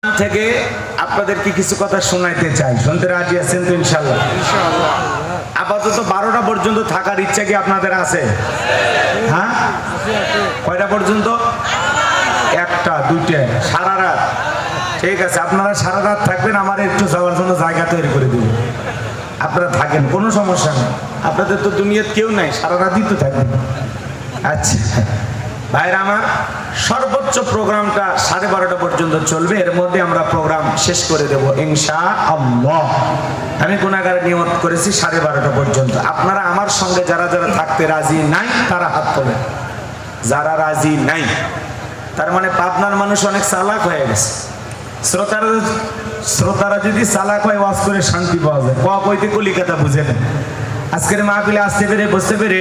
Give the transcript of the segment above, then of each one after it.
থেকে আপনাদেরকে কিছু কথা শোনাইতে চাই। শুনতে রাজি আছেন তো? ইনশাআল্লাহ। আপাতত 12টা পর্যন্ত থাকার ইচ্ছা কি আপনাদের আছে? হ্যাঁ, কয়টা পর্যন্ত? 1টা 2টা সারা রাত। ঠিক আছে, আপনারা সারা রাত থাকবেন, আমার একটু যাওয়ার জন্য জায়গা তৈরি করে দিব। আপনারা থাকেন, কোনো সমস্যা নেই। আপনাদের তো দুনিয়াতে কেউ নাই, সারা রাতই তো থাকবেন। আচ্ছা ভাইরা আমার, সর্বোচ্চ প্রোগ্রামটা 12:30 পর্যন্ত চলবে। এর মধ্যে আমরা প্রোগ্রাম শেষ করে দেব ইনশাআল্লাহ। আমি গুনাহগার নিয়ত করেছি 12:30 পর্যন্ত। আপনারা আমার সঙ্গে যারা যারা থাকতে রাজি নাই তারা হাত তোলেন। যারা রাজি নাই, তার মানে পাবনার মানুষ অনেক চালাক হয়ে গেছে। শ্রোতারা যদি চালাক হয়, ওয়াজ করে শান্তি পাওয়া যায়। কইতে কলিকাতা বুঝে নেন। আজকের মাহফিলে আসতে পেরে বসতে পেরে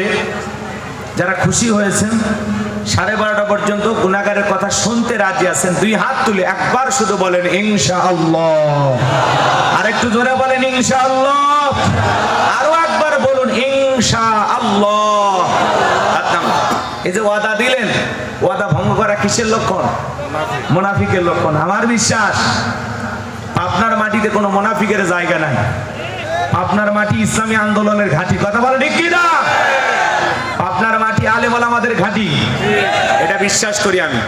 যারা খুশি হয়েছেন, 12:30 পর্যন্ত গুনাহগারের কথা শুনতে রাজি আছেন, 2 হাত তুলে একবার শুধু বলেন ইনশাআল্লাহ। আর একটু জোরে বলেন ইনশাআল্লাহ। আরো একবার বলুন ইনশাআল্লাহ। এই যে ওয়াদা দিলেন, ওয়াদা ভঙ্গ করা কিসের লক্ষণ? মুনাফিকের লক্ষণ। আমার বিশ্বাস আপনার মাটিতে কোনো মুনাফিকের জায়গা নাই। আপনার মাটি ইসলামী আন্দোলনের ঘাঁটি। কথা বলে ঠিক কি না? আপনার মাটি আলেম ওলামাদের ঘাঁটি, এটা বিশ্বাস করি আমি।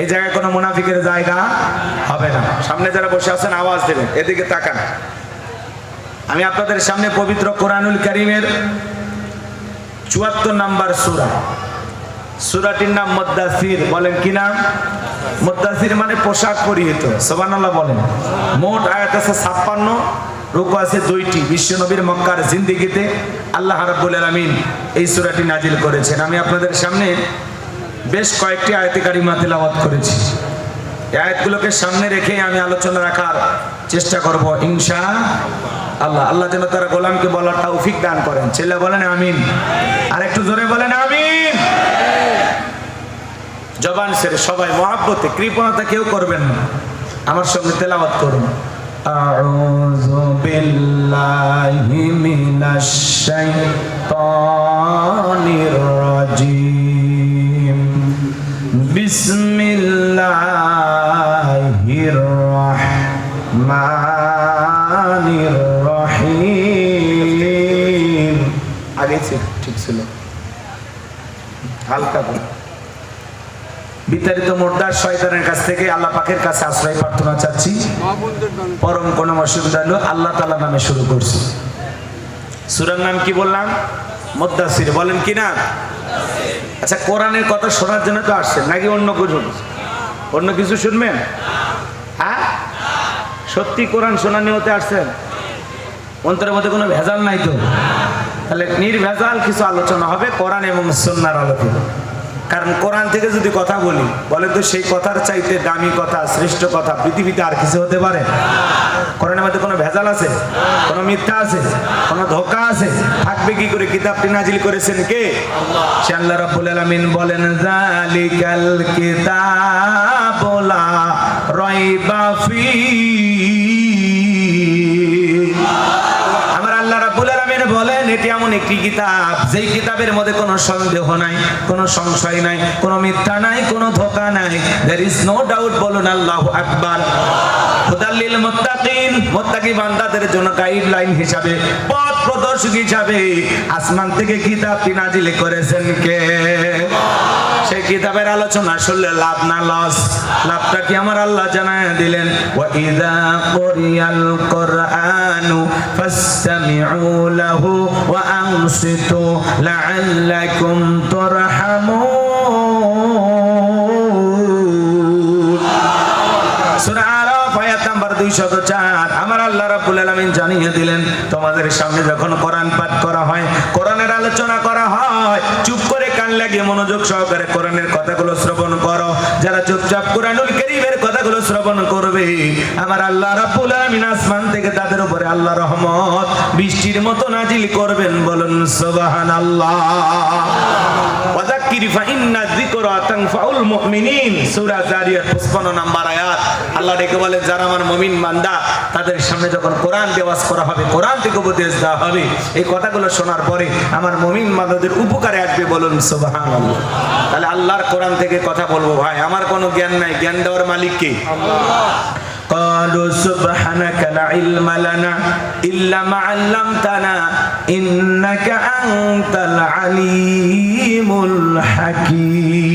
এই জায়গায় কোনো মুনাফিকের জায়গা হবে না। সামনে যারা বসে আছেন আওয়াজ দেবেন, এদিকে তাকান। আমি আপনাদের সামনে পবিত্র কোরআনুল কারীমের 74 নম্বর সূরা, সূরাটির নাম মুদ্দাসির। বলেন কি নাম? মুদ্দাসির মানে পোশাক পরিহিত। সুবহানাল্লাহ বলেন। মোট আয়াত আছে 56, রুকু আছে 2টি। বিশ্বনবীর মক্কার জিন্দেগিতে আল্লাহ রাব্বুল আলামিন এই সূরাটি নাজিল করেছেন। আমি আপনাদের সামনে বেশ কয়েকটি আয়াতে কারিমা তেলাওয়াত করেছি। এই আয়াতগুলোকে সামনে রেখে আমি আলোচনা রাখার চেষ্টা করব ইনশাআল্লাহ। আল্লাহ যেন তার গোলামকে বলার তৌফিক দান করেন। ছেলে বলেন আমিন। আর একটু জোরে বলেন আমিন। জবান ছেড়ে সবাই মহব্বতে, কৃপণতা কেউ করবেন না। আমার সঙ্গে তেলাওয়াত করুন। আউযু বিল্লাহি মিনাশ শাইতানির রাজিম। বিসমিল্লাহির রাহমানির রহিম। আগে ঠিক ছিল, হালকা করে। বিতাড়িত মুর্দার শয়তানের কাছ থেকে আল্লাহ পাকের কাছে আশ্রয় প্রার্থনা চাচ্ছি। পরম করুণাময় দয়ালু আল্লাহ তাআলা নামে শুরু করছি। সূরার নাম কি বললাম? মুদ্দাসির। বলেন কি না? আচ্ছা, কোরআনের কথা শোনার জন্য তো আসছেন, নাকি অন্য কিছু শুনবেন? হ্যাঁ, সত্যি কোরআন শোনা নিয়তে আসছেন? অন্তরের মধ্যে কোনো ভেজাল নাই তো? তাহলে নির্ভেজাল কিছু আলোচনা হবে কোরআন এবং সুন্নাহর আলোকে। কারণ কোরআন থেকে যদি কথা বলি, বলে তো সেই কথার চাইতে দামি কথা, শ্রেষ্ঠ কথা পৃথিবীতে আর কিছু হতে পারে? কোরআনের মধ্যে কোনো ভেজাল আছে? কোনো মিথ্যা আছে? কোনো ধোঁকা আছে? থাকবে কি করে? কিতাবটি নাজিল করেছেন কে? সে আল্লাহ রাব্বুল আলামিন বলেন, যালিকাল কিতাবু লা রাইবা ফীহি। আমার আল্লাহ রাব্বুল আলামিন বলেন, এটি এমন একটি কিতাব, যেই কিতাবের মধ্যে কোনো সন্দেহ নাই, কোনো সংশয় নাই, কোনো মিথ্যা নাই, কোনো ধোঁকা নাই। there is no doubt। বলুন আল্লাহু আকবার। হুদাল লিল মুত্তাকিন, মুত্তাকি বান্দাদের জন্য গাইডলাইন হিসাবে, পথ প্রদর্শক হিসাবে আসমান থেকে কিতাবটি নাজিল করেছেন কে? সেই কিতাবের আলোচনা শুনলে লাভ না লস? লাভটা কি আমার আল্লাহ জানায় দিলেন। ওয়া ইযা কুরিয়াল কুরআনু ফাসতামিউ লাহু ওয়া আনসিতু লাআল্লাকুম তুরহামুন। সূরা আরাফ আয়াত নাম্বার 204। আমার আল্লাহ রাব্বুল আলামিন জানিয়ে দিলেন, তোমাদের সামনে যখন কোরআন পাঠ করা হয়, কোরআনের আলোচনা করা হয়, চুপ করে কান লাগিয়ে মনোযোগ সহকারে কোরআনের কথাগুলো শ্রবণ করো। যারা চুপচাপ কোরআনুল কারীমের কথাগুলো শ্রবণ করবে, আমার আল্লাহ রাব্বুল আলামিন আসমান থেকে তাদের উপরে আল্লাহর রহমত বৃষ্টির মতো নাজিল করবেন। বলুন সুবহানাল্লাহ। ফাযাক্কির ফাইন্না যিকরা তানফাউল মুমিনিন, সূরা জারিয়াত 55 নম্বর আয়াত। আল্লাহ ডেকে বলেন, যারা আমার মুমিন বান্দা তাদের সামনে যখন কোরআন দিয়ে ওয়াজ করা হবে, কোরআন থেকে উপদেশ দেওয়া হবে, এই কথাগুলো শোনার পরে আমার মুমিন বান্দাদের উপকারে আসবে, বলুন সুবহানাল্লাহ। তাহলে আল্লাহর কোরআন থেকে কথা বলবো ভাই, আমার কোনো জ্ঞান নাই, জ্ঞান দেওয়ার মালিক কে? قالوا سبحانك لا علم لنا إلا ما علمتنا إنك أنت العليم الحكيم।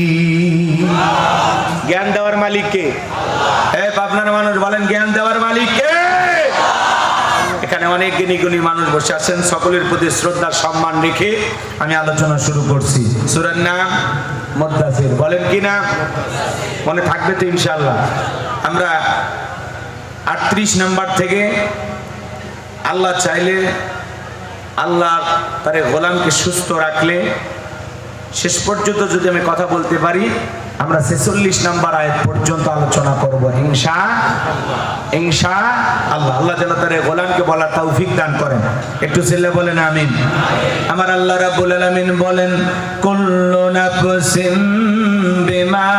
জ্ঞান দেওয়ার মালিক কে? আপনার মানুষ বলেন, জ্ঞান দেওয়ার মালিক কে? এখানে অনেক জ্ঞানী গুণী মানুষ বসে আছেন, সকলের প্রতি শ্রদ্ধা সম্মান রেখে আমি আলোচনা শুরু করছি। সূরার নাম মুদ্দাসির, বলেন কি না? মনে থাকবে তো ইনশাআল্লাহ। আমরা 38 নম্বর থেকে আল্লাহ চাইলে, আল্লাহ তার গোলামকে সুস্থ রাখলে, শেষ পর্যন্ত যদি আমি কথা বলতে পারি, আমরা 46 নম্বর আয়াত পর্যন্ত আলোচনা করব ইনশাআল্লাহ। আল্লাহ যেন তার গোলামকে বলার তৌফিক দান করেন। একটু চিল্লা বলেন আমিন। আমার আল্লাহ রাব্বুল আলামিন বলেন, কুল্লু নাফসিন বিমা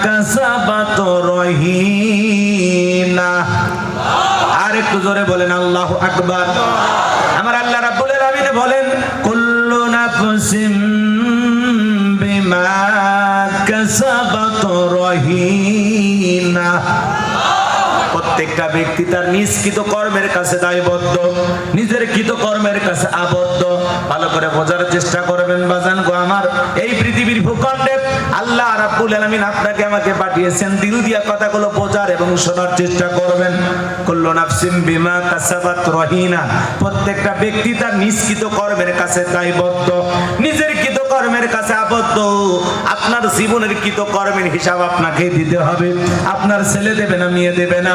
কাসাবাত রহিনা। আর একটু জোরে বলেন আল্লাহু আকবার। আমার আল্লাহ রাব্বুল আলামিন বলেন, কুল্লু নাফসিন বিমা কাসাবাত রহিনা। প্রত্যেকটা ব্যক্তি তার নিজ কৃত কর্মের কাছে দায়বদ্ধ, নিজের কৃত কর্মের কাছে আবদ্ধ। ভালো করে বোঝার চেষ্টা করবেন বাজান গো আমার। এই পৃথিবীর ভূখণ্ডে আল্লাহ রাব্বুল আলামিন আপনাকে আমাকে পাঠিয়েছেন, দিল দিয়া কথাগুলো বোঝার এবং শোনার চেষ্টা করবেন। কুল্লু নাফসিন বিমা কাসাবাত রহিনা। প্রত্যেকটা ব্যক্তি তার নিজ কৃত কর্মের কাছে দায়বদ্ধ, নিজের কৃত কর্মের কাছে আবদ্ধ। আপনার জীবনের কৃত কর্মের হিসাব আপনাকে দিতে হবে। আপনার ছেলে দেবে না, মেয়ে দেবে না,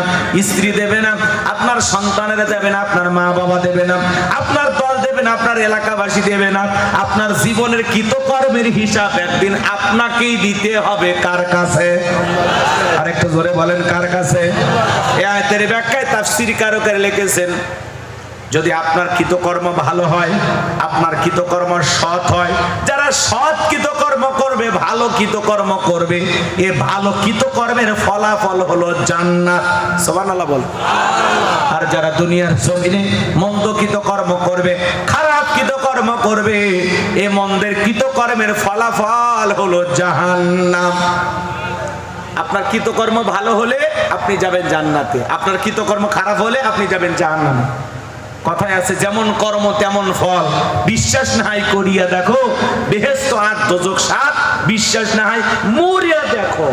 স্ত্রী দেবে না, আপনার সন্তানেরা দেবে না, আপনার মা বাবা দেবে না, আপনার দল দেবে না, আপনার এলাকাবাসী দেবে না। আপনার জীবনের কৃতকর্মের হিসাব একদিন আপনাকেই দিতে হবে। কার কাছে? আরেকটু জোরে বলেন, কার কাছে? এই আয়াতের ব্যাখ্যায় তাফসীরকারকেরা লিখেছেন, যদি আপনার কৃতকর্ম ভালো হয়, আপনার কৃতকর্ম সৎ হয়, যারা সৎ কৃতকর্ম করবে, ভালো কৃতকর্ম করবে, এ ভালো কৃতকর্মের ফলাফল হলো জান্নাত। সুবহানাল্লাহ বল। আর যারা দুনিয়ার জমিনে মন্দ কৃতকর্ম করবে, খারাপ কৃতকর্ম করবে, এ মন্দের কৃতকর্মের ফলাফল হলো জাহান্নাম। আপনার কৃতকর্ম ভালো হলে আপনি যাবেন জান্নাতে, আপনার কৃতকর্ম খারাপ হলে আপনি যাবেন জাহান্নামে। কথায় আছে, যেমন কর্ম তেমন ফল। বিশ্বাস না হয় করিয়া দেখো, বেহেশত ৮ দোজখ ৭। বিশ্বাস না হয় মরিয়া দেখো।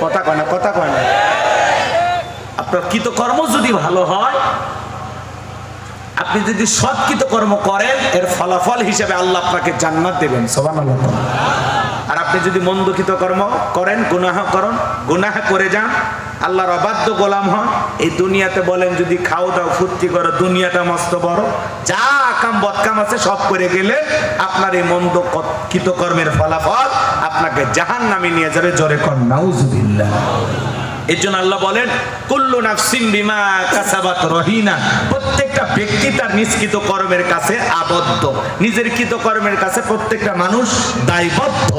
কথা কয় না, কথা কয় না। আপনার কৃতকর্ম যদি ভালো হয়, আপনি যদি সৎ কৃতকর্ম করেন, এর ফলাফল হিসেবে আল্লাহ আপনাকে জান্নাত দেবেন। সুবহানাল্লাহ। আর আপনি যদি মন্দ কৃতকর্ম করেন, গুনাহ করে যান, আল্লাহর অবাধ্য গোলাম হন, এই দুনিয়াতে বলেন যদি খাও দাও ফুর্তি করো, দুনিয়াটা মস্ত বড়, যা কাম বদকাম আছে সব করে গেলে আপনার এই মন্দ কৃতকর্মের ফলাফল আপনাকে জাহান্নামে নিয়ে যাবে। জোরে কর নাউজুবিল্লাহ। এর জন্য আল্লাহ বলেন, কুল্লু নাফসিন বিমা কাসাবাত রহিনা। প্রত্যেকটা ব্যক্তি তার নিজ কৃত কর্মের কাছে আবদ্ধ, নিজের কৃত কর্মের কাছে প্রত্যেকটা মানুষ দায়বদ্ধ।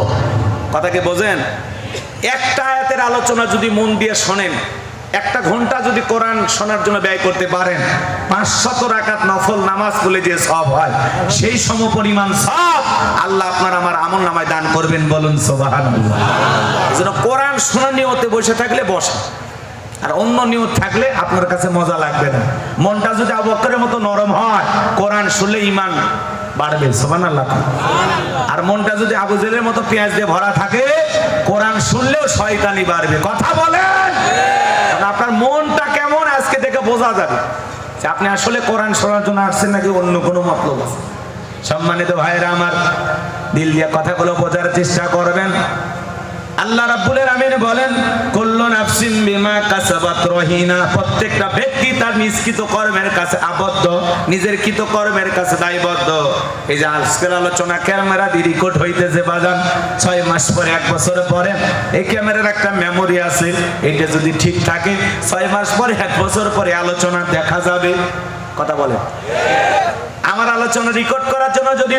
কথাকে বোঝেন? একটা আয়াতের আলোচনা যদি মন দিয়ে শোনেন, 1 ঘন্টা যদি কোরআন শোনার জন্য ব্যয় করতে পারেন, 500 রাকাত নফল নামাজ পড়লে যে সওয়াব হয়, সেই সমপরিমাণ সওয়াব আল্লাহ আপনার আমার আমলনামায় দান করবেন। বলুন সুবহানাল্লাহ। এজন্য কোরআন শোনার নিয়তে বসে থাকলে বসা, আর অন্য নিয়ত থাকলে আপনার কাছে মজা লাগবে না। মনটা যদি আবু বকরের মতো নরম হয়, কোরআন শুনলে ঈমান বাড়বে। সুবহানাল্লাহ। আর মনটা যদি আবু জেলের মতো পেঁয়াজ দিয়ে ভরা থাকে, কোরআন শুনলেও শয়তানি বাড়বে। কথা বলেন, আপনার মনটা কেমন আজকে থেকে বোঝা যাবে যে আপনি আসলে কোরআন শোনার জন্য আসছেন নাকি অন্য কোনো মতলব আছে। সম্মানিত ভাইরা আমার, দিল দিয়ে কথাগুলো বোঝার চেষ্টা করবেন। আল্লাহ রাব্বুল আলামিন বলেন, কুল্লু নাফসিন বিমা কাসাবাত রহিনা। প্রত্যেকটা ব্যক্তি তার নিজ কৃত কর্মের কাছে আবদ্ধ, নিজের কৃত কর্মের কাছে দায়বদ্ধ। এই যে আজকের আলোচনা ক্যামেরা দিয়ে রেকর্ড হইতেছে বাজান, 6 মাস পরে 1 বছর পরে এই ক্যামেরার একটা মেমোরি আছে, এটা যদি ঠিক থাকে 6 মাস পরে 1 বছর পরে আলোচনা দেখা যাবে। কথা বলে, আমার আলোচনা রেকর্ড করার জন্য যদি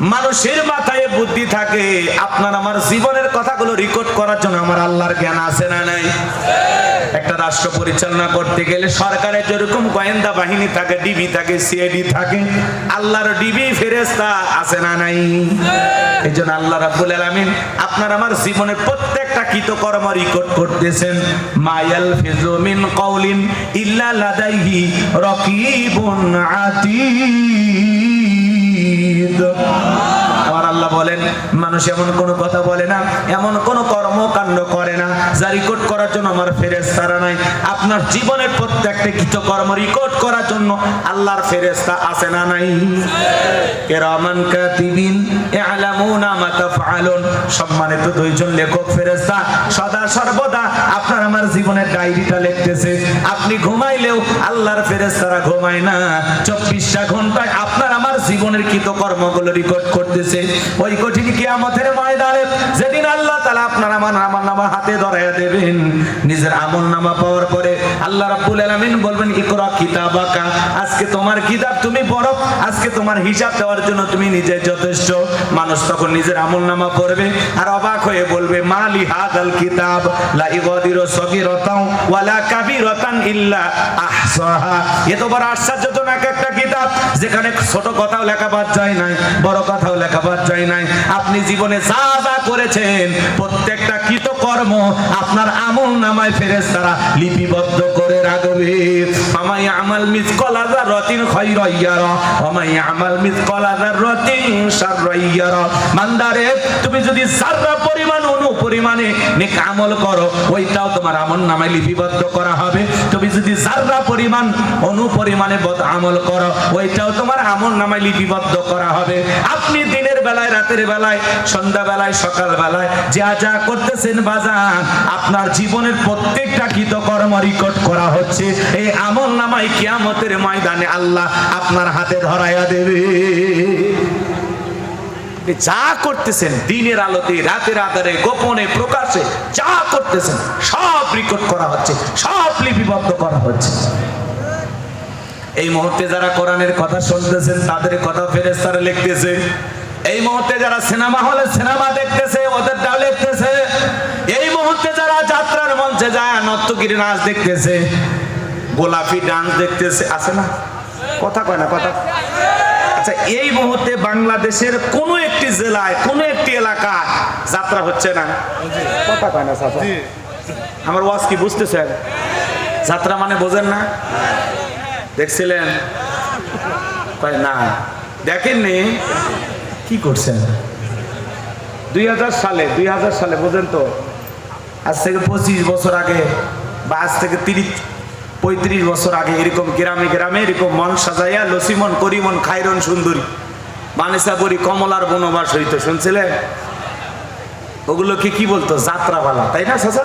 মানুষের মাথায় বুদ্ধি থাকে, আপনার আমার জীবনের কথাগুলো রেকর্ড করার জন্য আমার আল্লাহর জ্ঞান আছে না নাই? একটা রাষ্ট্র পরিচালনা করতে গেলে সরকারের যেরকম গোয়েন্দা বাহিনী থাকে, ডিবি থাকে, সিআইডি থাকে, আল্লাহর ডিবি ফেরেশতা আছে না নাই? এই জন্য আল্লাহ রাব্বুল আলামিন আপনার আমার জীবনের প্রত্যেকটা কৃতকর্ম রেকর্ড করতেছেন। মায়াল ফিজু মিন কাউলিন ইল্লা লাদাইহি রাকিবুন আতীদ। আমার আল্লাহ বলেন, মানুষ এমন কোন কথা বলে না, এমন কোন কর্মকাণ্ড করে না যা রেকর্ড করার জন্য আমার ফেরেশতারা নাই। আপনার জীবনের প্রত্যেকটা কৃতকর্ম রেকর্ড করার জন্য আল্লাহর ফেরেশতা আছে না নাই? কিরামান কাতিবিন ইয়ালামুনা মা তাফআলুন। সম্মানিত দুইজন লেখক ফেরেশতা সদা সর্বদা আপনার আমার জীবনের ডায়েরিটা লিখতেছে। আপনি ঘুমাইলেও আল্লাহর ফেরেশতারা ঘুমায় না, 24টা ঘন্টায় আপনার আমার জীবনের কৃতকর্মগুলো রেকর্ড করতেছে। ওই কঠিন কিয়ামতের ময়দানে যেদিন আল্লাহ তাআলা আপনার আমার আমলনামা হাতে ধরায়া দেবেন, নিজের আমলনামা পাওয়ার পরে আল্লাহ রাব্বুল আলামিন বলবেন, ইকরা কিতাবাকা, আজকে তোমার কিতাব তুমি পড়ো, আজকে তোমার হিসাব দেওয়ার জন্য তুমি নিজে যথেষ্ট। মানুষ তখন নিজের আমলনামা পড়বে আর অবাক হয়ে বলবে, মালি হাদাল কিতাব লা ইগাদিরু সগীরাতান ওয়ালা কাবীরাতান ইল্লা আহসাহা। এত বড় আশ্চর্যজনক একটা কিতাব যেখানে ছোট কথাও লেখা বাদ যায় নাই, বড় কথাও লেখা বাদ যায় নাই। আপনি জীবনে যা যা করেছেন প্রত্যেকটা কৃতকর্ম আপনার আমলনামায় ফেরেশতারা লিপিবদ্ধ করে রাখবে। ফামান ইয়ামাল মিসকালা যাররাতিন খায়রান ইয়ারা ওয়া মান ইয়ামাল মিসকালা যাররাতিন শাররান ইয়ারা। বান্দারে, তুমি যদি যাররা পরিমাণ অনুপরিমাণে নেক আমল করো, ওইটাও তোমার আমলনামায় লিপিবদ্ধ করা হবে। তুমি যদি যাররা পরিমাণ অনুপরিমাণে বদ আমল করো, ওইটাও তোমার আমলনামায় লিপিবদ্ধ করা হবে। আপনি দিনের বেলায়, রাতের বেলায়, সন্ধ্যা বেলায়, সকাল বেলায় যা যা করতেছেন বাজান, আপনার জীবনের প্রত্যেকটা কৃতকর্ম রেকর্ড করা হচ্ছে। এই আমলনামায় কিয়ামতের ময়দানে আল্লাহ আপনার হাতে ধরায়া দেবে। যা করতেছেন দিনের আলোতে, রাতের আধারে, গোপনে, প্রকাশে যা করতেছেন সব রেকর্ড করা হচ্ছে, সব লিপিবদ্ধ করা হচ্ছে। এই মুহূর্তে যারা কোরআনের কথা শুনতেছেন তাদের কথা ফেরেশতারা লিখতেছে। এই মুহূর্তে যারা সিনেমা হলে সিনেমা দেখতেছে ওদেরটাও লিখতেছে। এই মুহূর্তে যারা যাত্রার মঞ্চে যায় নর্তকীর নাচ দেখতেছে, গোলাপি ডান্স দেখতেছে, আছে না? কথা কয় না কথা। আচ্ছা, এই মুহূর্তে বাংলাদেশের কোন একটি জেলায়, কোন একটি এলাকায় যাত্রা হচ্ছে না? কথা কয় না চাচা। আমার ওয়াজ কি বুঝতেছেন? যাত্রা মানে বোঝেন না? দেখছিলেন? কয় না, দেখেননি। কি করছেন? 2000 সালে বোঝেন তো, আজ থেকে 25 বছর আগে বা আজ থেকে 30-35 বছর আগে এরকম গ্রামে গ্রামে এরকম মন সাজাইয়া লসিমন, করিমন, খায়রন, সুন্দরী, বানেসাবরী, কমলার বনবাস হইতো, শুনছিলেন? ওগুলোকে কি বলতো? যাত্রাপালা, তাই না চাচা?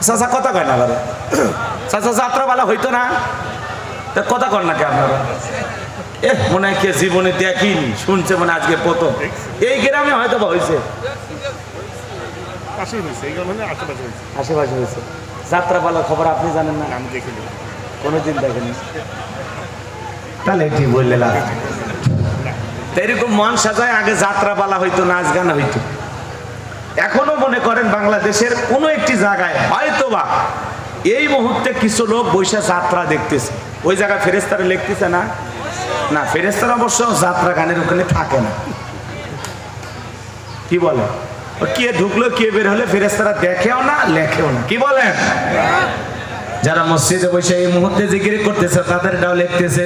চাচা কথা কয় না বারে? চাচা যাত্রাপালা হইতো না? তা কথা কর না কে আপনারা? মনে হয় কে জীবনে দেখিনি, শুনছে মনে আজকে প্রথম। এই গ্রামে হয়তো বা হয়েছে, আশেপাশে হয়েছে। যাত্রাপালার খবর আপনি জানেন না? আমি দেখিনি, কোনোদিন দেখেনি। তাহলে কি বললে লাভ? এরকম মন সাজায় আগে যাত্রাপালা হইতো, নাচ গান হইতো। এখনো মনে করেন বাংলাদেশের কোনো একটি জায়গায় হয়তোবা এই মুহূর্তে কিছু লোক বৈশা যাত্রা দেখতেছে, ওই জায়গায় ফেরেশতারা লিখতেছে না? না, ফেরেশতারা অবশ্য যাত্রা গানের ওখানে থাকে না। কি বলে? কে ঢুকলো কে বের হলে ফেরেশতারা দেখেও না, লেখেও না। কি বলেন? যারা মসজিদে বসে এই মুহূর্তে জিকির করতেছে তাদেরটাও লিখতেছে,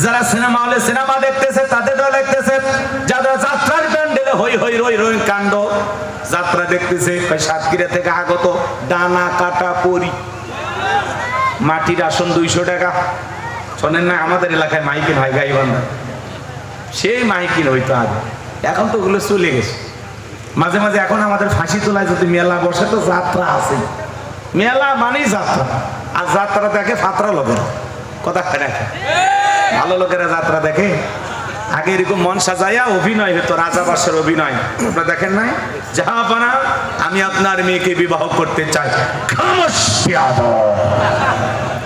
যারা সিনেমা হলে সিনেমা দেখতেছে তাদেরটাও লিখতেছে, যারা যাত্রার প্যান্ডেলে হই হই রই রই কাণ্ড যাত্রা দেখতেছে, সাতক্ষীরা থেকে আগত ডানা কাটা পরি, মাটির আসন 200 টাকা। শোনেন না, আমাদের এলাকায় মাইকিন হয় গাইবান্ধা, সেই মাইকিন হইতো আগে, এখন তো ওগুলো চলে গেছে। মাঝে মাঝে এখন আমাদের ফাঁসি তোলায় যদি মেলা বসে তো যাত্রা আছে, মেলা মানেই যাত্রা। আর যাত্রা দেখে ফাত্রা লোকের, কথা রাখে, ভালো লোকেরা যাত্রা দেখে। আগে এরকম মন সাজাইয়া অভিনয় হতো, রাজাবাসের অভিনয় আপনারা দেখেন নাই? জাহাপানা, আমি আপনার মেয়েকে বিবাহ করতে চাই। খামোশ,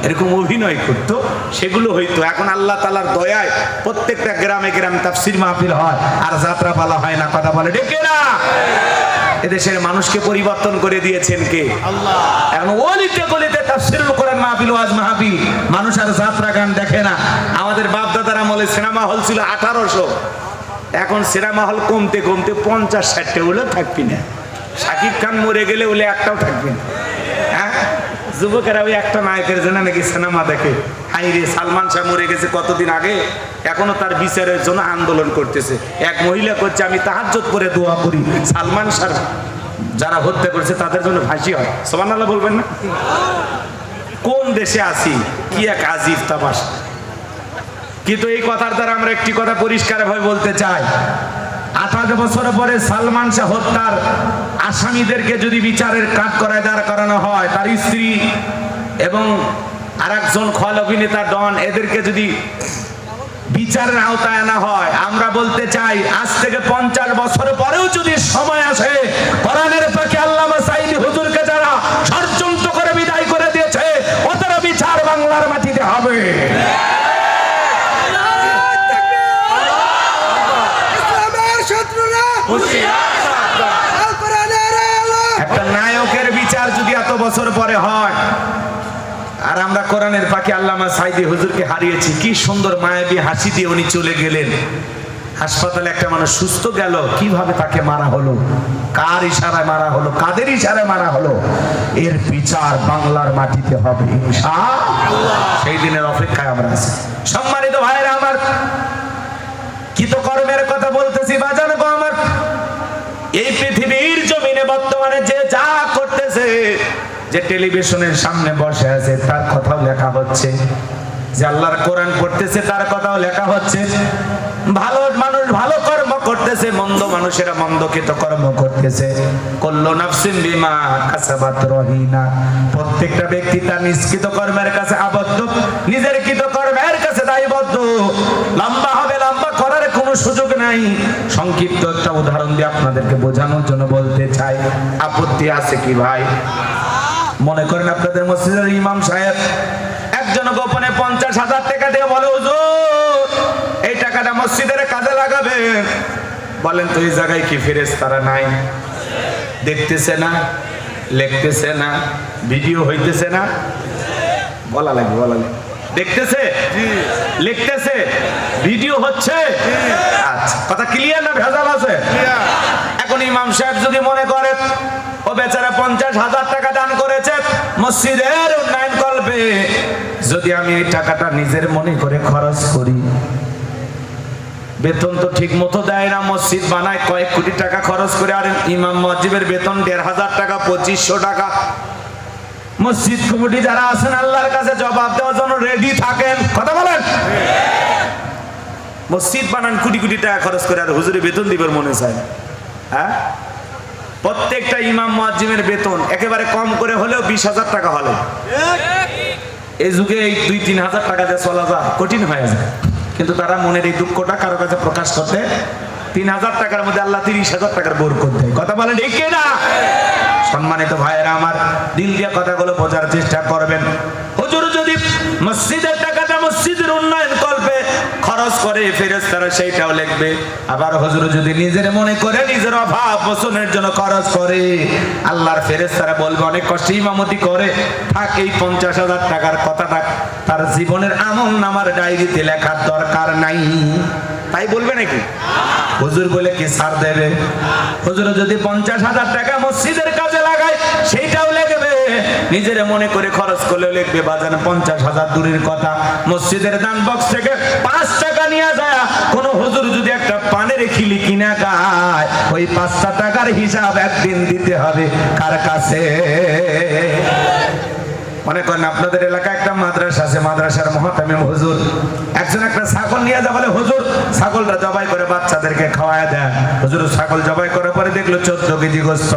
এরকম অভিনয় করতো, সেগুলো হইতো। এখন আল্লাহ তাআলার দয়ায় প্রত্যেকটা গ্রামে গ্রামে তাফসীর মাহফিল হয়, আর যাত্রা পালা হয় না। কথা বলে ঠিক না? এদেশের মানুষকে পরিবর্তন করে দিয়েছেন কে? আল্লাহ। এখন অলিতে গলিতে তাফসীরুল কোরআন মাহফিল, ওয়াজ মাহফিল, মানুষ আর যাত্রা গান দেখে না। আমাদের বাপ দাদার আমলে সিনেমা হল ছিল 1800, এখন সিনেমা হল কমতে কমতে 50-60টা হলেও থাকবি না। শাকিব খান মরে গেলে ওলে একটাও থাকবে না। হ্যাঁ, যুবকেরা ওই একটা নায়কের জন্য নাকি সিনেমা দেখে। হাই রে, সালমান শাহ মরে গেছে কতদিন আগে, এখনো তার বিচারের জন্য আন্দোলন করতেছে। এক মহিলা করছে, আমি তাহাজ্জুদ করে দোয়া করি সালমান শাহ যারা হত্যা করেছে তাদের জন্য ফাঁসি হয়। সুবহানাল্লাহ বলবেন না? কোন দেশে আছি? কি এক আজীব তামাশা। কিন্তু এই কথার দ্বারা আমরা একটি কথা পরিষ্কার ভাবে বলতে চাই, 28 বছর পরে সালমান শাহ হত্যার আসামিদেরকে যদি বিচারের কাঠগড়ায় দাঁড় করানো হয়, তার স্ত্রী এবং আরেকজন খল অভিনেতা ডন, এদেরকে যদি বিচারের আওতায় আনা হয়, আমরা বলতে চাই আজ থেকে 50 বছর পরেও যদি সময় আসে, কোরআনের পাখি আল্লামা সাঈদী হুজুরকে যারা ষড়যন্ত্র করে বিদায় করে দিয়েছে, ওদের বিচার বাংলার মাটিতে হবে। একটা নায়কের বিচার যদি এত বছর পরে হয়, আর আমরা কোরআনের পাখি আল্লামা সাঈদী হুজুরকে হারিয়েছি। কি সুন্দর মায়াবী হাসি দিয়ে উনি চলে গেলেন। হাসপাতালে একটা মানুষ সুস্থ গেল, কিভাবে তাকে মারা হলো, কার ইশারায় মারা হলো, কাদের ইশারায় মারা হলো, এর বিচার বাংলার মাটিতে হবে ইনশাআল্লাহ। সেই দিনের অপেক্ষায় আমরা আছি। সম্মানিত ভাইরা আমার, কৃতকর্মের কথা বলতেছি বাজান গো আমার। এই পৃথিবীর জমিনে বর্তমানে যে যা করতেছে, যে টেলিভিশনের সামনে বসে আছে তার কথাও লেখা হচ্ছে, যে আল্লাহর কোরআন পড়তেছে তার কথাও লেখা হচ্ছে। ভালো মানুষ ভালো কর্ম করতেছে, মন্দ মানুষেরা মন্দ কর্ম করতেছে। কুল্লু নাফসিন বিমা কাসাবাত রহিনা, প্রত্যেকটা ব্যক্তি তার নিজ কর্মের কাছে আবদ্ধ, নিজের কর্মের কাছে দায়বদ্ধ। লম্বা হবে, লম্বা করার কোনো সুযোগ নাই। সংক্ষিপ্ত একটা উদাহরণ দিয়ে আপনাদেরকে বোঝানোর জন্য বলতে চাই। আপত্তি আছে কি ভাই? মনে করেন আপনাদের মসজিদের ইমাম সাহেব একজন গোপনে 50,000 টাকা দিয়ে বলে, হুজুর এই টাকাটা মসজিদের কাজে লাগাবেন। বলেন তো এই জায়গায় কি ফেরেশতারা নাই? দেখতেছে না, লিখতেছে না, ভিডিও হইতেছে না? বলা লাগে, বলা লাগে। দেখতেছে, লিখতেছে, ভিডিও হচ্ছে। আচ্ছা, কথা ক্লিয়ার না ভেজাল আছে? এখন ইমাম সাহেব যদি মনে করে ও বেচারা 50,000 টাকা দান করেছে মসজিদের উন্নয়ন কল্পে, যদি আমি এই টাকাটা নিজের মনে করে খরচ করি, বেতন তো ঠিক মতো দেয় না, মসজিদ বানায় কয়েক কোটি টাকা খরচ করে, আর ইমাম মুয়াজ্জিবের বেতন 1,500 টাকা, 2500 টাকা। মসজিদ কমিটি যারা আছেন আল্লাহর কাছে জবাব দেওয়ার জন্য রেডি থাকেন। কথা বলেন। মসজিদ বানান কোটি কোটি টাকা খরচ করে, আর হুজুরের বেতন দিবার মনে চায়? হ্যাঁ, প্রত্যেকটা ইমাম মুয়াজ্জিমের বেতন একেবারে কম করে হলেও 20,000 টাকা হলে, এই যুগে এই 2-3 হাজার টাকা দিয়ে চলা যায় কঠিন হয়ে যায়। কিন্তু তারা মনের এই দুঃখটা কারো কাছে প্রকাশ করতে 3,000 টাকার মধ্যে আল্লাহ 30,000 টাকার বরকত দেয়। কথা বলেন ঠিক কি না? সম্মানিত ভাইয়েরা আমার, দিল দিয়ে কথাগুলো বোঝার চেষ্টা করবেন। হুজুর যদি মসজিদের টাকাটা মসজিদের উন্নয়ন কল্পে খরচ করে, ফেরেশতারা সেইটাও লিখবে। আবার হুজুর যদি নিজের মনে করে নিজের অভাব পোষণের জন্য খরচ করে, আল্লাহর ফেরেশতারা বলবে অনেক কষ্টে ইমামতি করে, থাক এই 50,000 টাকার কথাটা তার জীবনের আমল নামার ডায়েরিতে লেখার দরকার নাই। তাই বলবে নাকি? হুজুর বলে কি ছাড় দেবে? হুজুর যদি 50,000 টাকা মসজিদের কাজে লাগায়, সেইটাও লিখবে। নিজের মনে করে খরচ করলেও লিখবে। বাজান 50,000 দূরের কথা, মসজিদের দান বক্স থেকে 5 টাকা নিয়ে যায় কোন হুজুর যদি একটা পানের খিলি কিনা খায়, ওই 5 টাকার হিসাব একদিন দিতে হবে কার কাছে? মনে করেন আপনাদের এলাকায় একটা মাদ্রাসা আছে, মাদ্রাসার মুহতামিম হুজুর একজন একটা ছাগল নিয়ে যা বলে, হুজুর ছাগলটা জবাই করে বাচ্চাদেরকে খাওয়ায় দেয়। হুজুর ছাগল জবাই করার পরে দেখলো 14 কেজি গোস্ত।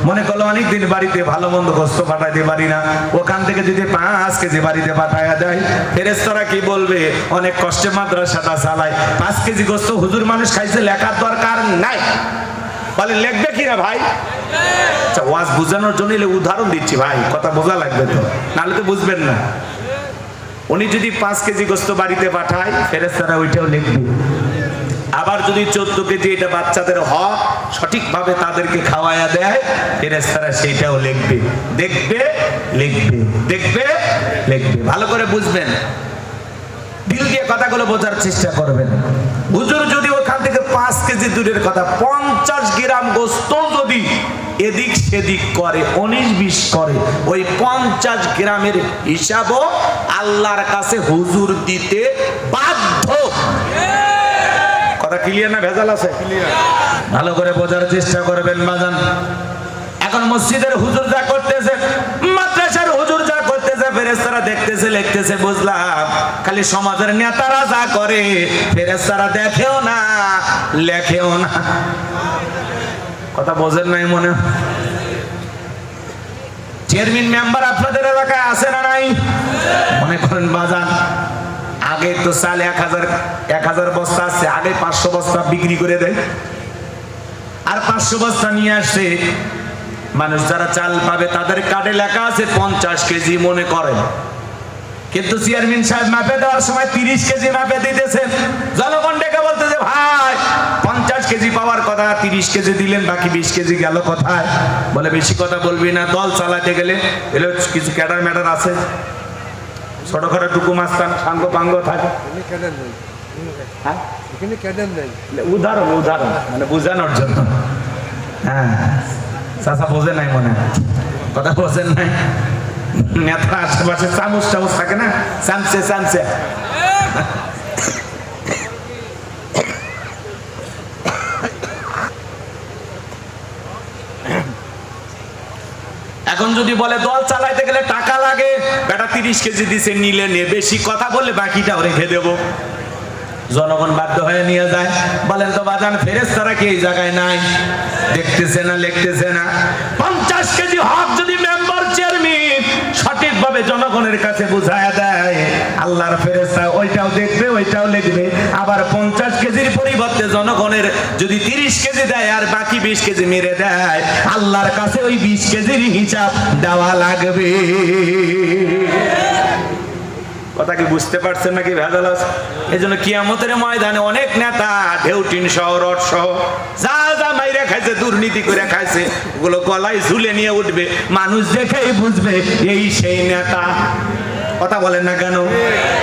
মনে করলো অনেকদিন বাড়িতে ভালো মন্দ গোস্ত পাঠাইতে পারি না, ওখান থেকে যদি 5 কেজি বাড়িতে পাঠাইয়া দেয়, ফেরেশতারা কি বলবে? অনেক কষ্টে মাদ্রাসাটা চালায়, 5 কেজি গোস্ত হুজুর মানুষ খাইছে, লেখার দরকার নাই। বলে লিখবে কিনা ভাই? আচ্ছা, ওয়াজ বুঝানোর জন্য উদাহরণ দিচ্ছি ভাই, কথা বোঝা লাগবে তো, নাহলে তো বুঝবেন না। উনি যদি 5 কেজি গোস্ত বাড়িতে পাঠায় ফেরেশতারা ওইটাও লিখবে। আবার যদি 14 কেজি এটা বাচ্চাদের হক সঠিকভাবে তাদেরকে খাওয়ায়া দেয় ফেরেশতারা সেইটাও লিখবে। দেখবে লিখবে, দেখবে লিখবে। ভালো করে বুঝবেন, দিল দিয়ে কথাগুলো বোঝার চেষ্টা করবেন। হুজুর যদি ওখান থেকে 5 কেজি দূরের কথা 50 গ্রাম গোস্ত যদি এদিক সেদিক করে 19-20 করে, ওই 50 গ্রামের হিসাবও আল্লাহর কাছে হুজুর দিতে বাধ্য। কথা ক্লিয়ার না ভেজাল আছে? ভালো করে বোঝার চেষ্টা করবেন বাজান। এখন মসজিদের হুজুর যা করতেছে, মাদ্রাসার হুজুর যা করতেছে, ফেরেশতারা দেখতেছে লিখতেছে বুঝলাম। খালি সমাজের নেতারা যা করে ফেরেশতারা দেখেও না লেখেও না। কথা বোঝেন নাই মনে? চেয়ারম্যান মেম্বার আপনাদের এলাকায় আছে না নাই? মনে করেন বাজান আগে তো চাল 1000 বস্তা আছে, আগে 500 বস্তা বিক্রি করে দেয়, আর 500 বস্তা নিয়ে আসছে। মানুষ যারা চাল পাবে তাদের কার্ডে লেখা আছে 50 কেজি মনে করেন, কিন্তু চেয়ারম্যান সাহেব মাপে দেওয়ার সময় 30 কেজি মাপে দিতেছেন। জনগণ ডেকে বলতেছে ভাই 50 কেজি পাওয়ার কথা, 30 কেজি দিলেন, বাকি 20 কেজি গেল কোথায়? বলে বেশি কথা বলবি না, দল চালাতে গেলে এলো কিছু ক্যাডার ম্যাডার আছে, ছোটখাটো টুকু মাস্তান সাঙ্গ পাঙ্গ থাকে। উদাহরণ উদাহরণ মানে বোঝানোর জন্য। হ্যাঁ চাচা বোঝে নাই মনে, কথা বোঝেন নাই। নেতা আশেপাশে চামচ টামচ থাকে না, চামচে চামচে। এখন যদি বলে দল চালাইতে গেলে টাকা লাগে, বেটা 30 কেজি দিছে নিলে নে, বেশি কথা বললে বাকিটাও রেখে দেবো। জনগণ বাধ্য হয়ে নিয়ে যায়। বলেন তো বাজান ফেরেশতারা কি এই জায়গায় নাই? দেখতেছে না লিখতেছে না? 50 কেজি হক যদি মেম্বার চেয়ারম্যান সঠিকভাবে জনগণের কাছে বুঝায়া দেয়, আল্লাহর ফেরেশতা ওইটাও দেখবে ওইটাও লিখবে। আবার 50 কেজির পরিবর্তে জনগণের যদি 30 কেজি দেয় আর বাকি 20 কেজি মেরে দেয়, আল্লাহর কাছে ওই 20 কেজির হিসাব দেওয়া লাগবে। কথা কি বুঝতে পারছেন নাকি ভেজাল আছে? এই জন্য কিয়ামতের ময়দানে অনেক নেতা ঢেউটিন সহ রড সহ যা যা মাইরা খাইছে, দুর্নীতি করে খাইছে, ওগুলো গলায় ঝুলে নিয়ে উঠবে, মানুষ দেখেই বুঝবে এই সেই নেতা। কথা বলেন না কেন?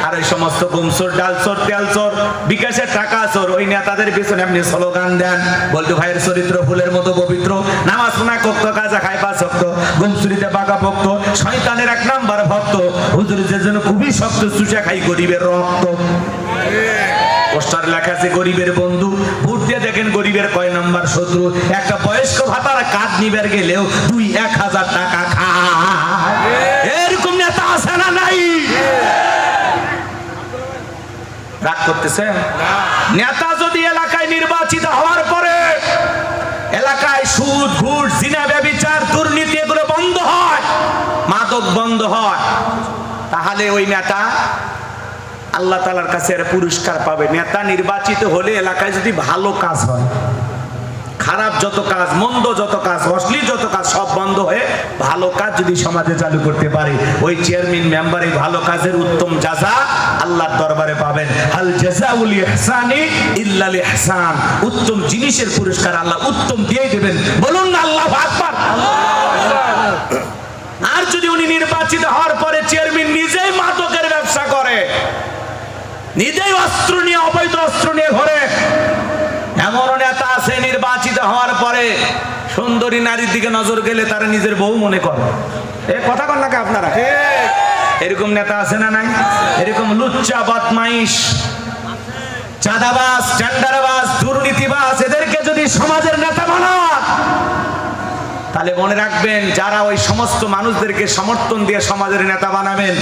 আর ওই সমস্ত গুমচোর, ডালচোর, তেলচোর, বিকাশের টাকা চোর, ওই নেতাদের পিছনে আপনি স্লোগান দেন, বলতে ভাইয়ের চরিত্র ফুলের মতো পবিত্র, নামাজ না করত, কাজা খাই 5 ওয়াক্ত, গুমচুরিতে বাঁকা ভক্ত, শয়তানের 1 নাম্বার ভক্ত, হুজুর যে জন্য খুবই শক্ত, চুষা খাই গরিবের রক্ত। পোস্টার লেখা আছে গরিবের বন্ধু, ভোট দিয়ে দেখেন গরিবের কয় নাম্বার শত্রু। একটা বয়স্ক ভাতার কাজ নিবার গেলেও 2-1000 টাকা খায়। এরকম নেতা আছে না নাই? রাগ করতেছে নেতা যদি এলাকায় নির্বাচিত হওয়ার পরে এলাকায় সুদ, ঘুষ, জিনা, ব্যভিচার, দুর্নীতি এগুলো বন্ধ হয়, মাদক বন্ধ হয়, তাহলে ওই নেতা আল্লাহ তাআলার কাছে এর পুরস্কার পাবে। নেতা নির্বাচিত হলে এলাকায় যদি ভালো কাজ হয়, খারাপ যত কাজ, মন্দ যত কাজ, অশ্লীল যত কাজ সব বন্ধ হয়ে ভালো কাজ যদি সমাজে চালু করতে পারে, ওই চেয়ারম্যান মেম্বার এই ভালো কাজের উত্তম জাযা আল্লাহর দরবারে পাবেন। হাল জাযাউল ইহসানি ইল্লাল ইহসান, উত্তম জিনিসের পুরস্কার আল্লাহ উত্তম দিয়ে দেবেন। বলুন না আল্লাহু আকবার। আর যদি উনি নির্বাচিত হওয়ার পরে চেয়ারম্যান নিজেই মাদকের ব্যবসা করে, নিজেই অস্ত্র নিয়ে, অবৈধ অস্ত্র নিয়ে ঘরে, এমন নেতা আছে নির্বাচিত হওয়ার পরে সুন্দরী নারীর দিকে নজর গেলে তারা নিজের বউ মনে করে। এই কথা বল নাকি আপনারা? এরকম নেতা আছে না নাই? এরকম লুচ্চা, বদমাইশ, চাঁদাবাজ, টেন্ডারবাজ, দুর্নীতিবাজ এদেরকে যদি সমাজের নেতা বানান, তাহলে মনে রাখবেন যারা ওই সমস্ত মানুষদেরকে সমর্থন দিয়ে সমাজের নেতা বানাবেন,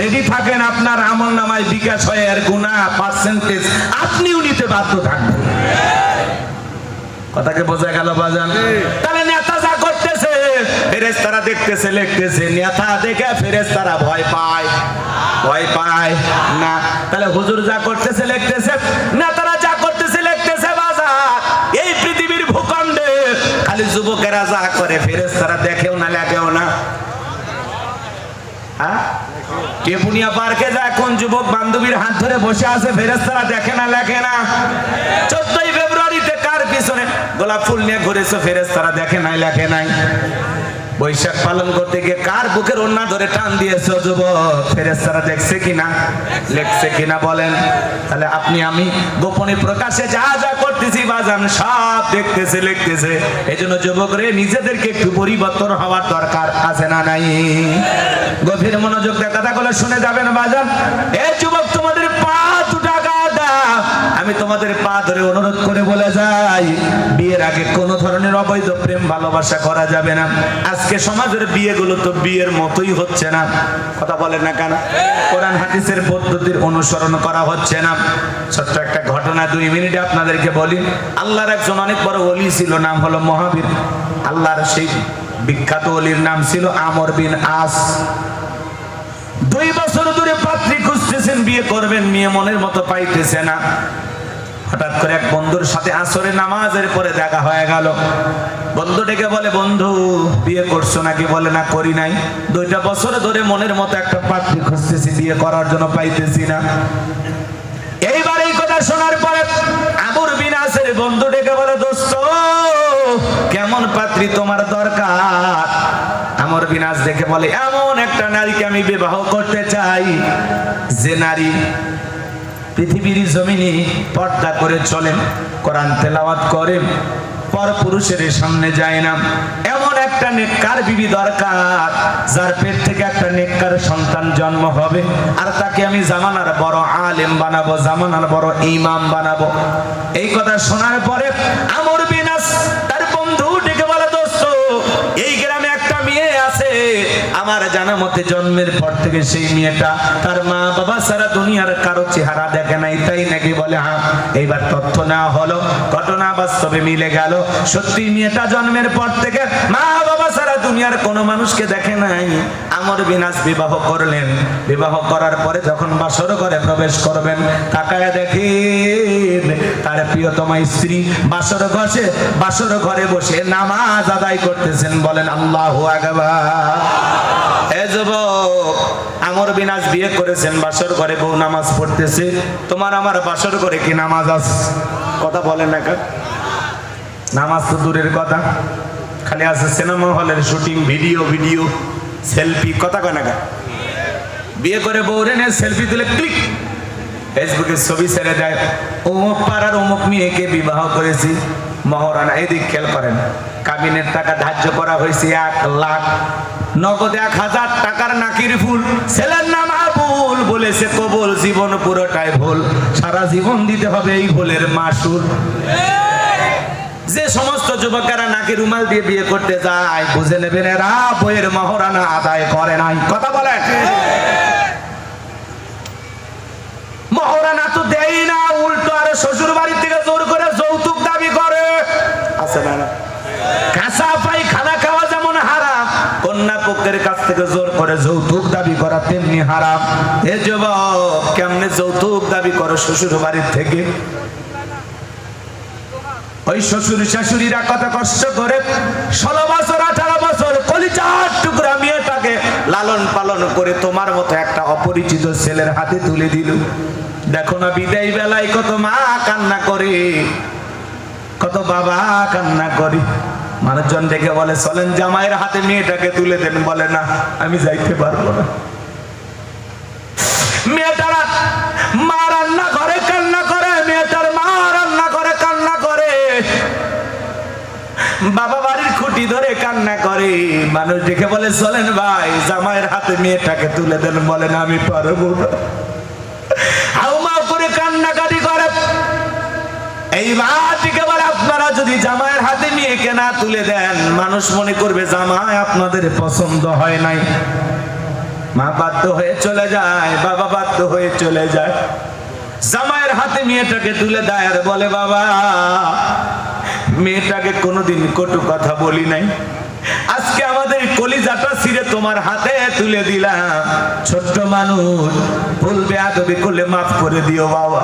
রেডি থাকেন আপনার আমলনামায় বিকাশ হয়ে এর গুনাহ পার্সেন্টেজ আপনিও নিতে বাধ্য থাকবেন। কথাকে বোঝা গেল বাজান? তাহলে নেতা যা করতেছে ফেরেশতারা দেখতেছে, লিখতেছে, নেতা দেখে ফেরেশতারা ভয় পায়? ভয় পায় না। তাহলে হুজুর যা করতেছে লিখতেছে, নেতারা যা করতেছে লিখতেছে, বাজার এই পৃথিবীর ভূখণ্ডে খালি যুবকেরা যা করে ফেরেশতারা দেখেও না লেখেও না। হ্যাঁ টেপুনিয়া পার্কে যায় কোন যুবক বান্ধবীর হাত ধরে বসে আছে ফেরেশতারা দেখে না লেখে না? 14ই ফেব্রুয়ারিতে কার পিছনে গোলাপ ফুল নিয়ে ঘুরেছো ফেরেশতারা দেখে নাই লেখে নাই? বৈশাখ পালন করতে গিয়ে কার বুকের ওড়না ধরে টান দিয়েছো যুবক ফেরেশতারা দেখছে কিনা লেখছে কিনা বলেন? তাহলে আপনি আমি গোপনে প্রকাশে যা যা করতেছি বাজান সব দেখতেছে লিখতেছে। এজন্য যুবক রে নিজেদেরকে একটু পরিবর্তন হওয়ার দরকার আছে না নাই? গভীর মনোযোগ দিয়ে কথাগুলো শুনে যাবেন বাজান। এই যুবক তোমাদের পা দুটা গাদা, আমি তোমাদের পা ধরে অনুরোধ করে বলে যাই বিয়ের আগে কোনো ধরনের অবৈধ প্রেম ভালোবাসা করা যাবে না। আজকে সমাজের বিয়েগুলো তো বিয়ের মতোই হচ্ছে না, কথা বলেন না কেন? কোরআন হাদিসের পদ্ধতির অনুসরণ করা হচ্ছে না। ছোট্ট একটা ঘটনা 2 মিনিটে আপনাদেরকে বলি। আল্লাহর একজন অনেক বড় ওলি ছিল, নাম হলো মহাবীর। আল্লাহর সেই বিখ্যাত ওলির নাম ছিল আমর বিন আস। 2 বছর ধরে পাত্রী খুঁজতেছেন, বিয়ে করবেন, মেয়ে মনের মতো পাইতেছে না। হঠাৎ করে এক বন্ধুর সাথে আসরের নামাজের পরে দেখা হয়ে গেল। বন্ধু ডেকে বলে, বন্ধু বিয়ে করছো নাকি? বলে না করি নাই, 2টা বছর ধরে মনের মতো একটা পাত্রী খুঁজতেছি, বিয়ে করার জন্য পাইতেছি না। এইবার এই কথা শোনার পরে আমর বিন আসের বন্ধু ডেকে বলে, দোস্ত কেমন পাত্রী তোমার দরকার? আমর বিন আস দেখে বলে, এমন একটা নারীকে আমি বিবাহ করতে চাই যে নারী পৃথিবীর জমিনে পর্দা করে চলেন, কোরআন তেলাওয়াত করেন, পরপুরুষের সামনে যায় না। এমন একটা নেককার বিবি দরকার যার পেট থেকে একটা নেককার সন্তান জন্ম হবে, আর তাকে আমি জামানার বড় আলেম বানাবো, জামানার বড় ইমাম বানাবো। এই কথা শোনার পরে আমর বিন আস তার বন্ধু ডেকে বলে, দোস্ত এই গ্রামে একটা মেয়ে আছে, আমার জানা মতে জন্মের পর থেকে সেই মেয়েটা তার মা বাবা সারা দুনিয়ার কারো চেহারা দেখে নাই, তাই নাকি? বলে হ্যাঁ। এইবার তথ্য নেওয়া হলো, ঘটনা বাস্তবে মিলে গেল। সত্যি মেয়েটা জন্মের পর থেকে মা বাবা সারা দুনিয়ার কোনো মানুষকে দেখে নাই। আমর বিন আস বিবাহ করলেন। বিবাহ করার পরে যখন বাসর ঘরে প্রবেশ করবেন, তাকায় দেখেন তার প্রিয়তমা স্ত্রী বাসর ঘরে বসে নামাজ আদায় করতেছেন। বলেন আল্লাহু আকবার। এ যুবক, আমর বিন আস বিয়ে করেছেন, বাসর ঘরে বউ নামাজ পড়তেছে। তোমার আমার বাসর ঘরে কি নামাজ আছে? কথা বলেন না কেন? নামাজ তো দূরের কথা, খালি আছে সিনেমা হলের শুটিং, ভিডিও সেলফি, কথা কয় না কেন? বিয়ে করে বউরে নিয়ে সেলফি তুলে ক্লিক ফেসবুকে ছবি ছেড়ে দেয়, অমুক পাড়ার অমুক মেয়েকে বিবাহ করেছি। মহারানা এদিক খেয়াল করেন, কাবিনের টাকা ধার্য করা হয়েছে 1 লাখ, নগদ 1000 টাকার নাকির ফুল। ছেলের নাম আবুল, বলেছে কবুল, জীবন পুরোটাই ভুল, সারা জীবন দিতে হবে এই ভুলের মাসুল। যে সমস্ত যুবকেরা নাকি রুমাল দিয়ে বিয়ে করতে যায়, বুঝে নেবেন এরা বইয়ের মহারানা আদায় করে নাই। কথা বলেন, মহারানা তো দেয় না, উল্টো আরো শ্বশুর বাড়ি থেকে জোর করে যৌতুক দাবি করে। আছে না? কাঁচা পায়খানা খাওয়া যেমন হারাম, কন্যা পক্ষের কাছ থেকে জোর করে যৌতুক দাবি করা তেমনি হারাম। এ যুবক, কেমনে যৌতুক দাবি করো শ্বশুর বাড়ির থেকে? ওই শ্বশুর শাশুড়িরা কত কষ্ট করে 16 বছর 18 বছর কলিজার টুকরা মেয়েটাকে লালন পালন করে তোমার মতো একটা অপরিচিত ছেলের হাতে তুলে দিল। দেখো না বিদায় বেলায় কত মা কান্না করে, কত বাবা কান্না করে। মানুষজন দেখে বলে, চলেন জামাইয়ের হাতে মেয়েটাকে তুলে দেন। বলে না, আমি যাইতে পারবো না। মেয়েটার মা রান্না করে কান্না করে, মেয়েটার মা রান্না করে কান্না করে, বাবা বাড়ির খুঁটি ধরে কান্না করে। মানুষ দেখে বলে, চলেন ভাই জামাইয়ের হাতে মেয়েটাকে তুলে দেন। বলে না, আমি পারবো না। হাউমাউ করে কান্নাকাটি করে। এই মাটিকে বলে, আপনারা যদি জামাইয়ের হাতে মেয়েকে না তুলে দেন, মানুষ মনে করবে জামাই আপনাদের পছন্দ হয় নাই। মা বাধ্য হয়ে চলে যায়, বাবা বাধ্য হয়ে চলে যায়। জামাইয়ের হাতে মেয়েটাকে তুলে দেয় আর বলে, বাবা মেয়েটাকে কোনোদিন কটু কথা বলি নাই, আজকে আমাদের কলিজাটা ছিঁড়ে তোমার হাতে তুলে দিলাম। ছোট্ট মানুষ, ভুল বেয়াদবি করলে মাফ করে দিও বাবা।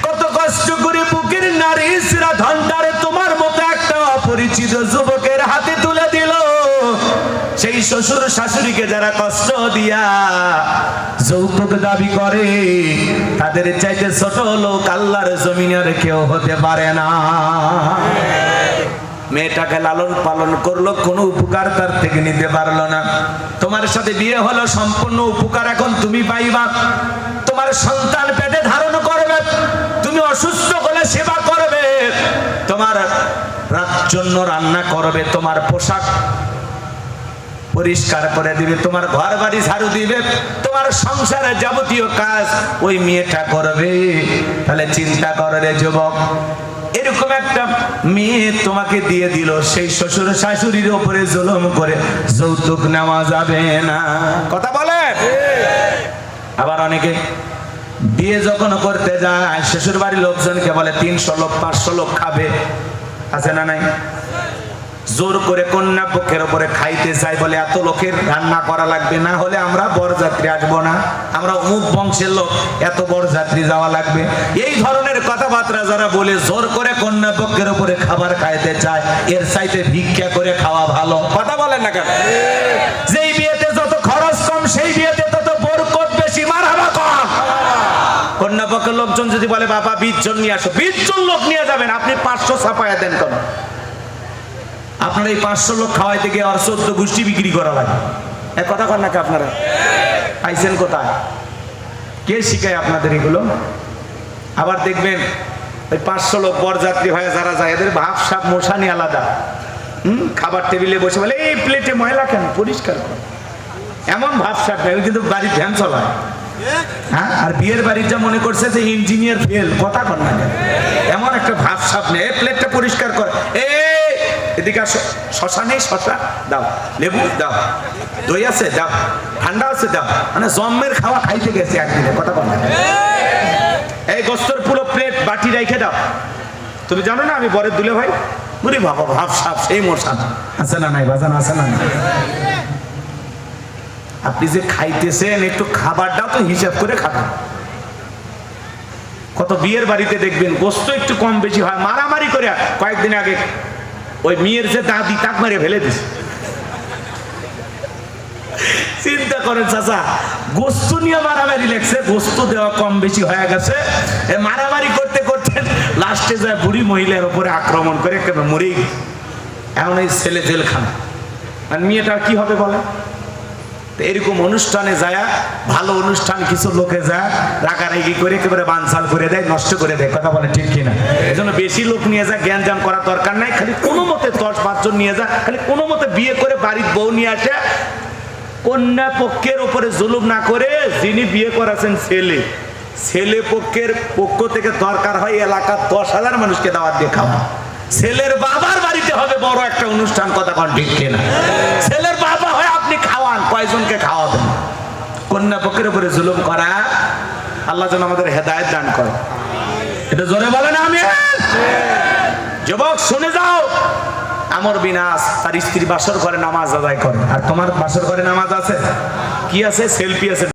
কত কষ্ট করে বুকের নারী সিরা ধনটারে তোমার মতো একটা অপরিচিত যুবকের হাতে তুলে দিল। সেই শ্বশুর শাশুড়িকে যারা কষ্ট দিয়া যৌতুক দাবি করে, তাদের চাইতে ছোট লোক আল্লাহর জমিনের কেউ হতে পারে না। মেয়েটাকে লালন পালন করলো, কোনো উপকার তার থেকে নিতে পারলো না। তোমার সাথে বিয়ে হলো, সম্পূর্ণ উপকার এখন তুমি পাইবা। তোমার সন্তান পেটে ধারণ করবে, তুমি অসুস্থ হলে সেবা করবে, তোমার জন্য রান্না করবে, তোমার পোশাক পরিষ্কার করে দিবে, তোমার ঘর বাড়ি ঝাড়ু দিবে, তোমার সংসারের যাবতীয় কাজ ওই মেয়েটা করবে। তাহলে চিন্তা করো রে যুবক, এরকম একটা মেয়ে তোমাকে দিয়ে দিল, সেই শ্বশুর শাশুড়ির উপরে জুলুম করে যৌতুক নেওয়া যাবে না। কথা বলে। আবার অনেকে বিয়ে যখন করতে যায়, শ্বশুর বাড়ির লোকজনকে বলে 300 লোক 500 লোক খাবে, আছে না নাই? জোর করে কন্যা পক্ষের উপরে খাইতে চাই, বলে এত লোকের রান্না করা লাগবে, না হলে আমরা বরযাত্রী আসবো না, আমরা অমুক বংশের লোক, এত বরযাত্রী যাওয়া লাগবে। এই ধরনের কথাবার্তা যারা বলে জোর করে কন্যা পক্ষের উপরে খাবার খাইতে চায়, এর চাইতে ভিক্ষা করে খাওয়া ভালো। কথা বলেন না কেন? যেই বিয়েতে যত খরচ কম, সেই বিয়েতে তত বরকত বেশি, মারহাবা কম। কন্যা পক্ষের লোকজন যদি বলে বাবা 20 জন নিয়ে আসো, 20 জন লোক নিয়ে যাবেন, আপনি 500 ছাপায়া দেন কেন? আপনার এই 500 লোক খাওয়াইতে গিয়ে আর 14 গোষ্ঠী বিক্রি করা লাগে। এক কথা কন নাকি আপনারা? পাইছেন কোথায়? কে শিখায় আপনাদের এগুলো? আবার দেখবেন ওই 500 লোক বরযাত্রী হয়ে যারা যায়, এদের ভাব সাপ মশানি আলাদা। খাবার টেবিলে বসে বলে এই প্লেটে ময়লা কেন, পরিষ্কার কর, এমন ভাব সাপ নেই, কিন্তু বাড়ির ভ্যান চলায়। হ্যাঁ, আর বিয়ের বাড়িটা মনে করছে যে ইঞ্জিনিয়ার ফেল। কথা কন না কেন? এমন একটা ভাব সাপ নেই, এই প্লেটটা পরিষ্কার কর, এদিকে আসো, শশা নেই, শশা দাও, লেবু দাও, দই আছে দাও, ঠান্ডা আছে দাও, মানে জম্মের খাওয়া খাইতে গেছে একদিনে। কথা বল। এই গোস্তর পুরো প্লেট বাটি রেখে দাও। তুমি জানো না আমি বরের দুলে ভাই? বুড়ি বাবা, ভাব সাপ সেই মশা আছে না নাই? বাজান আছে না? আপনি যে খাইতেছেন, একটু খাবারটাও তো হিসাব করে খাবেন। কত বিয়ের বাড়িতে দেখবেন গোস্ত একটু কম বেশি হয়, মারামারি করে। কয়েকদিন আগে ওই মেয়ের যে দাদি, তাক মারে ফেলে দিছে। চিন্তা করেন চাচা, গোস্ত নিয়ে মারামারি লেগছে, গোস্ত দেওয়া কম বেশি হয়ে গেছে, মারামারি করতে করতে লাস্টে যায় বুড়ি মহিলার উপরে আক্রমণ করে একেবারে মরেই গেছে। এখন এই ছেলে জেলখানা, আর মেয়েটা কি হবে বলে? এরকম অনুষ্ঠানে যায়, ভালো অনুষ্ঠান কিছু লোকে যায় রাগারাগি করে একেবারে বানচাল করে দেয়, নষ্ট করে দেয়। কথা বলে ঠিক কিনা? এই জন্য বেশি লোক নিয়ে যায়, জ্ঞান জাম করার দরকার নাই। খালি কোনো মতে 10-5 জন নিয়ে যায়, খালি কোনো মতে বিয়ে করে বাড়ির বউ নিয়ে আসে, কন্যা পক্ষের উপরে জুলুম না করে। যিনি বিয়ে করাছেন ছেলে, ছেলে পক্ষের পক্ষ থেকে দরকার হয় এলাকার 10,000 মানুষকে দাওয়াত দিয়ে খাওয়া। ছেলের বাবার বাড়িতে হবে বড় একটা অনুষ্ঠান। কথা কন ঠিক কিনা? ছেলের বাবা হয়, আপনি খাওয়ান, কয়জনকে খাওয়াবেন? কন্যা পক্ষের উপরে জুলুম করা, আল্লাহ যেন আমাদের হেদায়েত দান করে। এটা জোরে বলেন আমিন। যুবক শুনে যাও, আমর বিনাশ তার স্ত্রী বাসর ঘরে নামাজ আদায় করে, আর তোমার বাসর ঘরে নামাজ আছে কি? আছে? সেলফি আছে।